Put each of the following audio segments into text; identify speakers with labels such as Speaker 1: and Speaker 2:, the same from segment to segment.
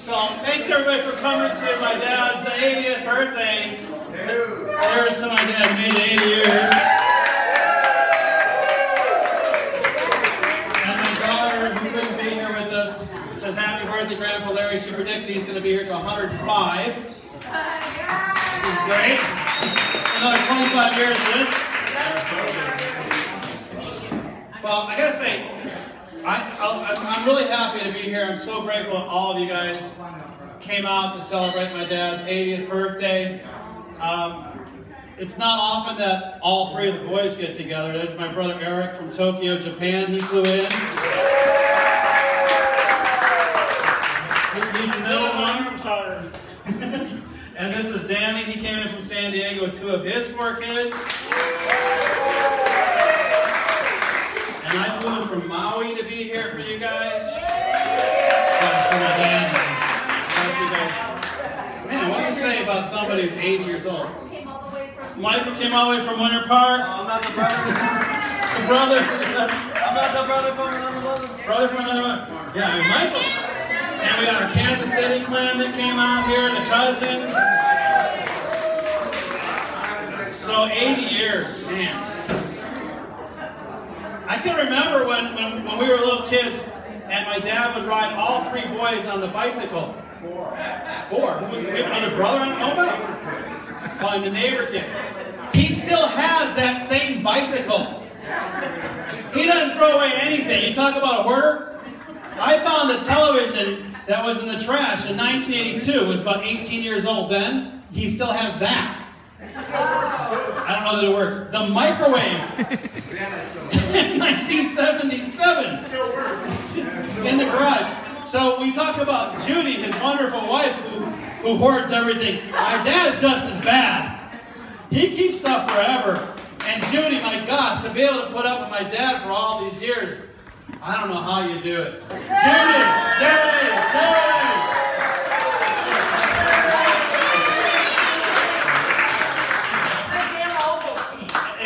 Speaker 1: So, thanks everybody for coming to my dad's 80th birthday. Cheers to my dad, made it 80 years. And my daughter, who couldn't be here with us, says happy birthday, Grandpa Larry. She predicted he's going to be here to 105. Which is great. Another 25 years of this. Well, I gotta say, I'm really happy to be here. I'm so grateful that all of you guys came out to celebrate my dad's 80th birthday. It's not often that all three of the boys get together. There's my brother Eric from Tokyo, Japan. He flew in. He's the middle one. I'm sorry. And this is Danny. He came in from San Diego with 2 of his 4 kids. And I flew in from Maui to be here for you guys. That's for my dad. Man, what do you say about somebody who's 80 years old? Michael came all the way from Winter Park.
Speaker 2: I'm not the brother.
Speaker 1: The brother.
Speaker 2: I'm not the brother from another mother.
Speaker 1: Brother from another mother. Yeah, I mean, Michael. And we got our Kansas City clan that came out here, the cousins. So 80 years, man. I can remember when we were little kids and my dad would ride all 3 boys on the bicycle. 4. We have another brother I don't know about. Oh, and the neighbor kid. He still has that same bicycle. He doesn't throw away anything. You talk about a hoarder? I found a television that was in the trash in 1982. It was about 18 years old then. He still has that. I don't know that it works. The microwave in 1977 in the garage. So we talk about Judy, his wonderful wife, who hoards everything. My dad's just as bad. He keeps stuff forever. And Judy, my gosh, to be able to put up with my dad for all these years, I don't know how you do it. Judy!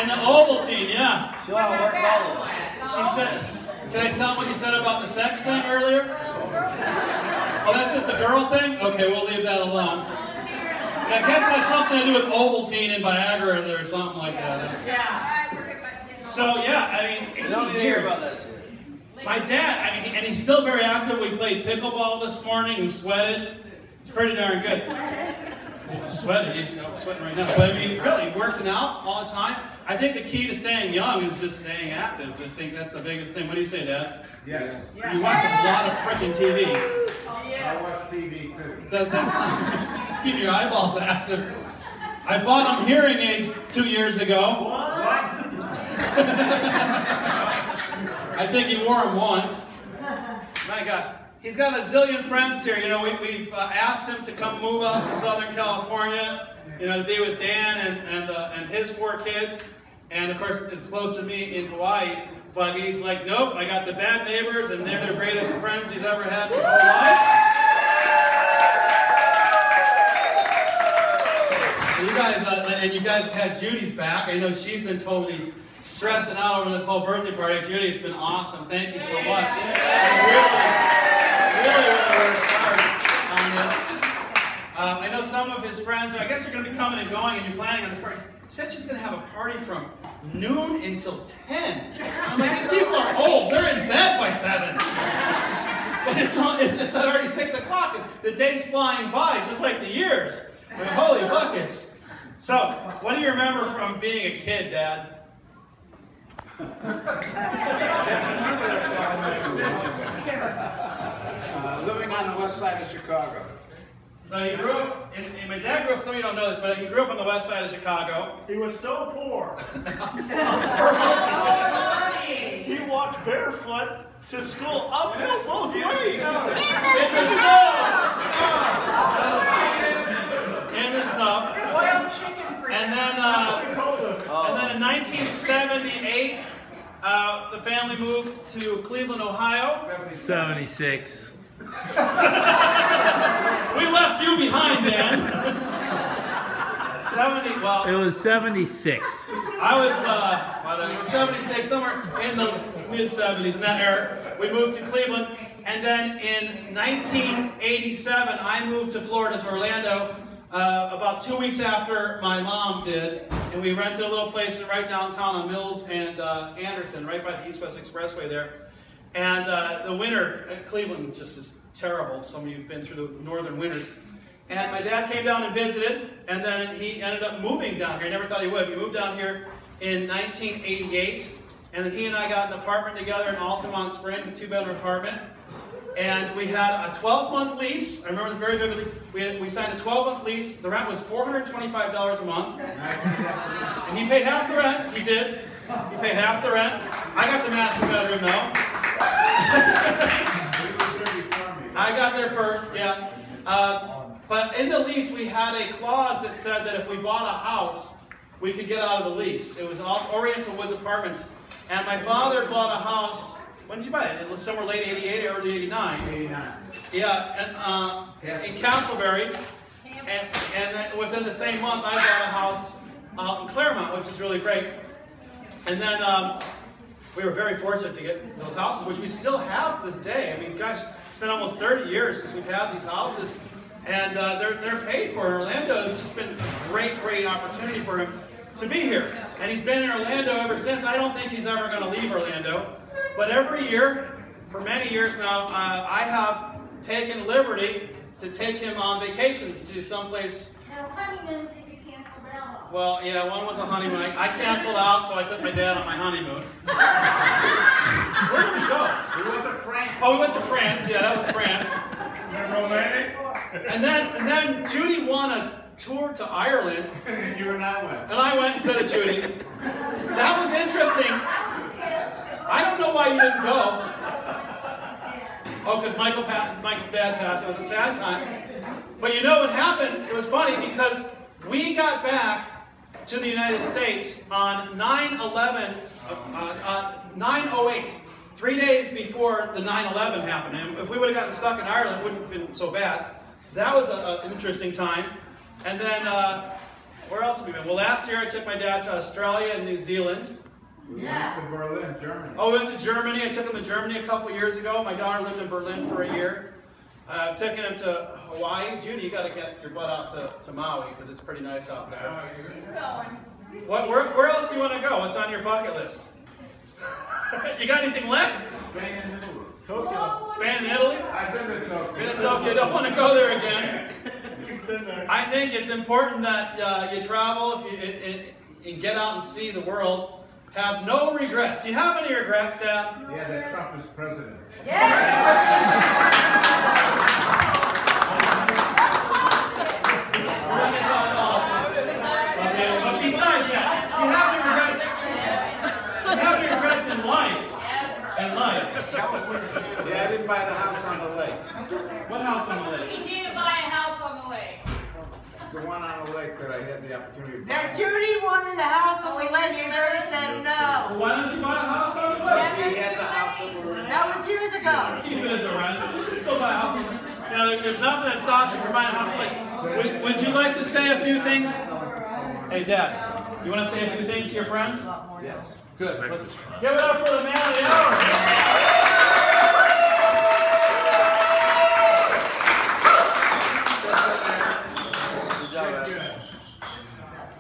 Speaker 1: In the Ovaltine, yeah. She said, did I tell him what you said about the sex thing earlier? Oh, that's just a girl thing? Okay, we'll leave that alone. I guess it has something to do with Ovaltine and Viagra or something like that. So, yeah, I mean, 80 years. My dad, I mean, and he's still very active. We played pickleball this morning and sweated. It's pretty darn good. I'm sweating right now. But I mean, really, working out all the time. I think the key to staying young is just staying active. I think that's the biggest thing. What do you say, Dad?
Speaker 3: Yes.
Speaker 1: You watch a lot of freaking TV.
Speaker 3: I watch TV too.
Speaker 1: That's not, it's keeping your eyeballs active. I bought him hearing aids 2 years ago.
Speaker 3: What?
Speaker 1: I think he wore them once. My gosh. He's got a zillion friends here. You know, we've asked him to come move out to Southern California, you know, to be with Dan and his 4 kids. And of course, it's close to me in Hawaii. But he's like, nope, I got the bad neighbors, and they're the greatest friends he's ever had his whole life. So you guys, and you guys have had Judy's back. I know she's been totally stressing out over this whole birthday party. Judy, it's been awesome. Thank you so much. Really worked hard on this. I know some of his friends, I guess they're going to be coming and going, and you're planning on this party. She said she's going to have a party from noon until 10. I'm like, these people are old. They're in bed by 7. But it's already 6 o'clock. The day's flying by, just like the years. I mean, holy buckets. So, what do you remember from being a kid, Dad?
Speaker 3: Living on the west side of Chicago.
Speaker 1: So he grew up, and my dad grew up, some of you don't know this, but he grew up on the west side of Chicago.
Speaker 4: He was so poor. He walked barefoot to school uphill both ways.
Speaker 1: In the snow. And then in 1978, the family moved to Cleveland, Ohio.
Speaker 2: 76.
Speaker 1: We left you behind, Dan. 70, well.
Speaker 2: It was 76.
Speaker 1: I was 76, somewhere in the mid-70s, in that era. We moved to Cleveland. And then in 1987, I moved to Florida, to Orlando, about 2 weeks after my mom did. And we rented a little place right downtown on Mills and Anderson, right by the East-West Expressway there. And the winter at Cleveland just is terrible. Some of you have been through the northern winters. And my dad came down and visited, and then he ended up moving down here. I never thought he would. He moved down here in 1988, and then he and I got an apartment together in Altamont Springs, a 2-bedroom apartment. And we had a 12-month lease. I remember this very vividly. We signed a 12-month lease. The rent was $425 a month. And he paid half the rent. He did. He paid half the rent. I got the master bedroom, though. I got there first, yeah. But in the lease, we had a clause that said that if we bought a house, we could get out of the lease. It was Oriental Woods Apartments. And my father bought a house. When did you buy it? It was somewhere late 88 or early 89.
Speaker 3: 89.
Speaker 1: Yeah, and in Castleberry. And then within the same month, I bought a house in Claremont, which is really great. And then we were very fortunate to get those houses, which we still have to this day. I mean, gosh, it's been almost 30 years since we've had these houses. And they're paid for. Orlando has just been a great, great opportunity for him to be here. And he's been in Orlando ever since. I don't think he's ever going to leave Orlando. But every year, for many years now, I have taken liberty to take him on vacations to someplace.
Speaker 5: No honeymoons if you cancel out.
Speaker 1: Well, yeah, one was a honeymoon. I canceled out, so I took my dad on my honeymoon. Where did we go?
Speaker 3: We went to France.
Speaker 1: Oh, we went to France. Yeah, that was France.
Speaker 3: Romantic?
Speaker 1: And then Judy won a tour to Ireland.
Speaker 3: You and I went.
Speaker 1: And I went instead of Judy. That was interesting. I don't know why you didn't go. Oh, because Michael's dad passed. It was a sad time. But you know what happened? It was funny because we got back to the United States on 9/08, 3 days before the 9/11 happened. And if we would have gotten stuck in Ireland, it wouldn't have been so bad. That was an interesting time. And then, where else have we been? Well, last year I took my dad to Australia and New Zealand.
Speaker 3: We went to Berlin, Germany.
Speaker 1: Oh, we went to Germany. I took him to Germany a couple years ago. My daughter lived in Berlin for a year. I've taken him to Hawaii. Judy, you got to get your butt out to Maui because it's pretty nice out there.
Speaker 5: She's going.
Speaker 1: Where else do you want to go? What's on your bucket list? You got anything left?
Speaker 3: Spain and Italy.
Speaker 1: Tokyo. Spain and Italy?
Speaker 3: I've been to Tokyo.
Speaker 1: Been to Tokyo. Don't want to go there again.
Speaker 4: He's been there.
Speaker 1: I think it's important that you travel and get out and see the world. Have no regrets. Do you have any regrets, Dad?
Speaker 3: Yeah, that Trump is president.
Speaker 5: Yes!
Speaker 1: Okay, but besides that, do you have any regrets? Do you have any regrets in life? In life?
Speaker 3: Yeah, I didn't buy the house on the lake.
Speaker 1: What house on the lake?
Speaker 5: He did buy a house on the lake.
Speaker 3: The one on the lake that I had the opportunity to buy.
Speaker 6: Now Judy wanted a house on the lake and Larry said no.
Speaker 1: Well, why don't you buy a house on the lake?
Speaker 3: We had the house that we were in.
Speaker 6: That was years ago.
Speaker 1: Keep it as a rent. Still buy a house on the lake. You know, there's nothing that stops you from buying a house on the lake. Would you like to say a few things? Hey, Dad, you want to say a few things to your friends?
Speaker 3: Yes.
Speaker 1: Good. Let's give it up for the man of the hour.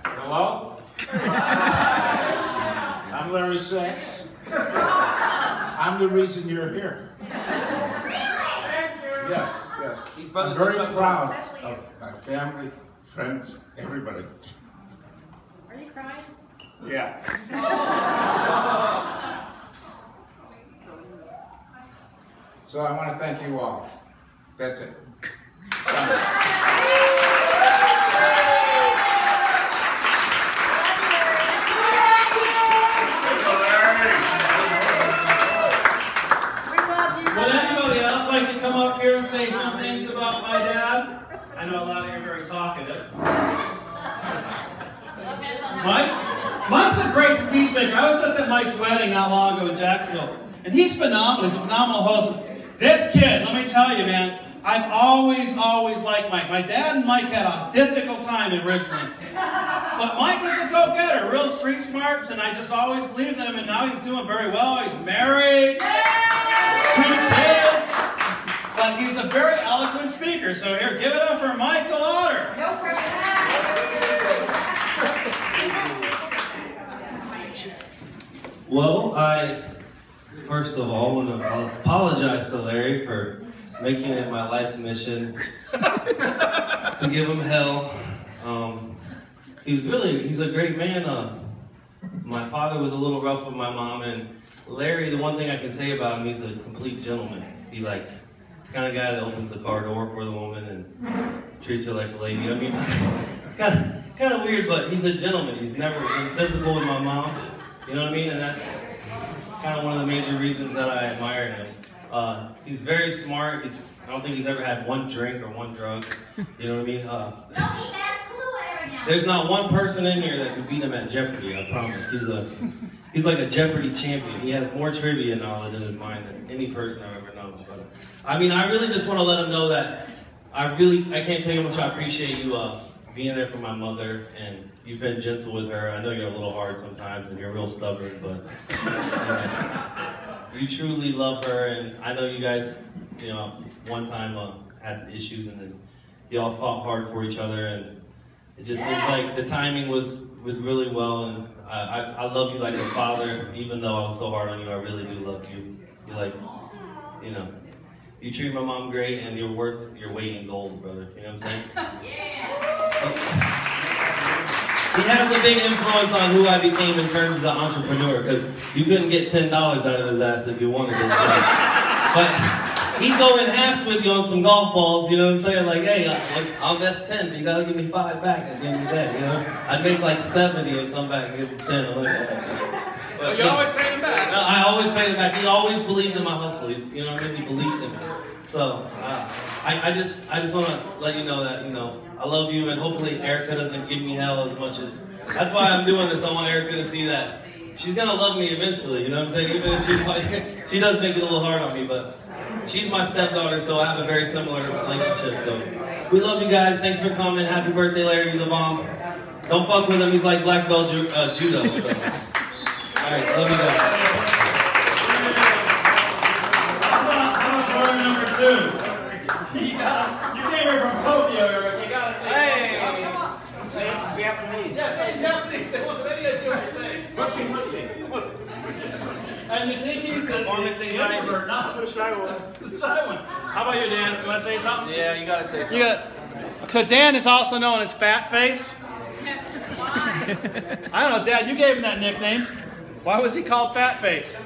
Speaker 1: Hello?
Speaker 3: I'm Larry Sachs. I'm the reason you're here. Yes, yes. I'm very proud of my family, friends, everybody.
Speaker 5: Are you crying?
Speaker 3: Yeah. So I want to thank you all. That's it.
Speaker 1: Would anybody else like to come up here and say some things about my dad? I know a lot of you are very talkative. Mike? Mike's a great speech maker. I was just at Mike's wedding not long ago in Jacksonville. And he's phenomenal. He's a phenomenal host. This kid, let me tell you, man, I've always liked Mike. My dad and Mike had a difficult time originally. But Mike was a go-getter, real street smarts, and I just always believed in him, and now he's doing very well. He's married, 2 kids. but he's a very eloquent speaker. So here, give it up for Mike DeLauder.
Speaker 6: No pressure.
Speaker 7: Well, I first of all want to apologize to Larry for making it my life's mission to give him hell. He's a great man. My father was a little rough with my mom, and Larry, the one thing I can say about him, he's a complete gentleman. He's the kind of guy that opens the car door for the woman and treats her like a lady. I mean, it's kind of weird, but he's a gentleman. He's never been physical with my mom. You know what I mean? And that's kind of one of the major reasons that I admire him. He's very smart. I don't think he's ever had one drink or one drug. You know what I mean? There's not one person in here that could beat him at Jeopardy, I promise. He's like a Jeopardy champion. He has more trivia knowledge in his mind than any person I've ever known. But, I mean, I really just want to let him know that I can't tell you how much I appreciate you being there for my mother, and you've been gentle with her. I know you're a little hard sometimes, and you're real stubborn, but you truly love her, and I know you guys, one time had issues, and then you all fought hard for each other, and it just seems like the timing was really well, and I love you like a father, even though I was so hard on you. I really do love you. You're you treat my mom great, and you're worth your weight in gold, brother. You know what I'm saying? He has a big influence on who I became in terms of entrepreneur, because you couldn't get $10 out of his ass if you wanted it. But he'd go in halves with you on some golf balls, you know what I'm saying? Like, hey, I'll invest 10, but you gotta give me 5 back at the end of the day, you know? I'd make like 70 and come back and give him 10.
Speaker 1: But you always paid him back.
Speaker 7: I always paid him back. He always believed in my hustle. You know what I mean? He believed in me. So I just want to let you know that I love you, and hopefully Erica doesn't give me hell as much as. That's why I'm doing this. I want Erica to see that she's gonna love me eventually. You know what I'm saying? Even if she does make it a little hard on me, but she's my stepdaughter, so I have a very similar relationship. So we love you guys. Thanks for coming. Happy birthday, Larry. You're the bomb. Don't fuck with him. He's like black belt judo. So. All right, love you guys.
Speaker 1: How about number 2? You came here from Tokyo, Eric. You gotta say. Hey,
Speaker 4: say it in Japanese.
Speaker 1: Yeah, say it in Japanese. Say what any idea what you're saying.
Speaker 4: Mushy.
Speaker 1: And you think he's the introvert, not
Speaker 4: the shy one.
Speaker 1: The shy one. How about you, Dan? You want to say something?
Speaker 2: Yeah, you gotta say something.
Speaker 1: So Dan is also known as Fat Face. I don't know, Dad. You gave him that nickname. Why was he called Fat Face?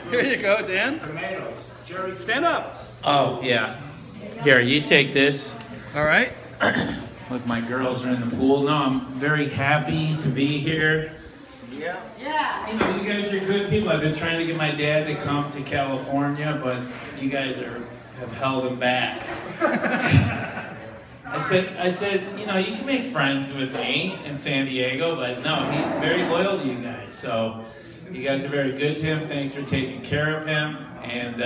Speaker 1: Here you go, Dan. Stand up.
Speaker 8: Oh, yeah. Here, you take this.
Speaker 1: All right.
Speaker 8: Look, my girls are in the pool. No, I'm very happy to be here.
Speaker 6: Yeah.
Speaker 8: You guys are good people. I've been trying to get my dad to come to California, but you guys have held him back. I said, you can make friends with me in San Diego, but no, he's very loyal to you guys. So you guys are very good to him. Thanks for taking care of him. And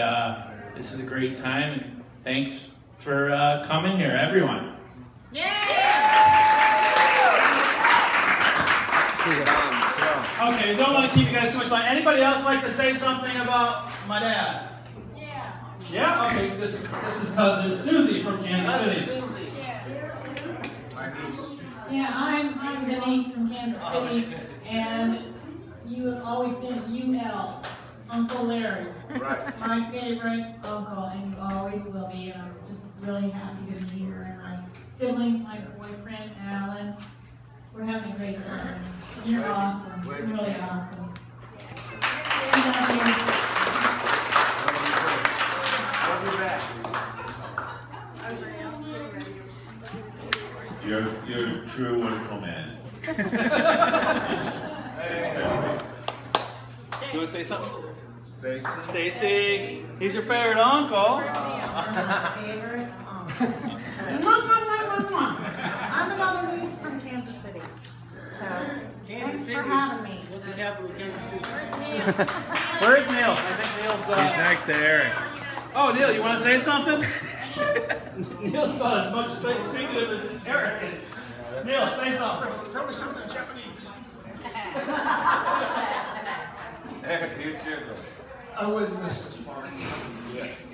Speaker 8: this is a great time. And thanks for coming here, everyone.
Speaker 6: Yeah.
Speaker 1: Okay, don't want to keep you guys too much time. Anybody else like to say something about my dad?
Speaker 5: Yeah.
Speaker 1: Yeah? Okay, this is cousin Susie from Kansas City.
Speaker 9: Yeah, I'm Denise from Kansas City, and you have always been UL, Uncle Larry.
Speaker 3: Right.
Speaker 9: My favorite uncle, and you always will be. And I'm just really happy to be here. And my siblings, my boyfriend, Alan, we're having a great time. You're awesome. You're really awesome.
Speaker 10: You're a true wonderful man.
Speaker 1: You want to say something?
Speaker 3: Stacy.
Speaker 1: Stacy, he's your favorite uncle.
Speaker 6: Favorite uncle. I'm another niece from Kansas City. So, thanks for having me.
Speaker 2: What's the capital of Kansas City?
Speaker 1: Where's Neil? I think Neil's.
Speaker 2: He's next to Eric.
Speaker 1: Oh, Neil, you want to say something? Neil's about as much speaking of as Eric is. Neil, say something.
Speaker 4: Tell me something in Japanese.
Speaker 3: You too.
Speaker 11: I wouldn't miss this party. Yeah.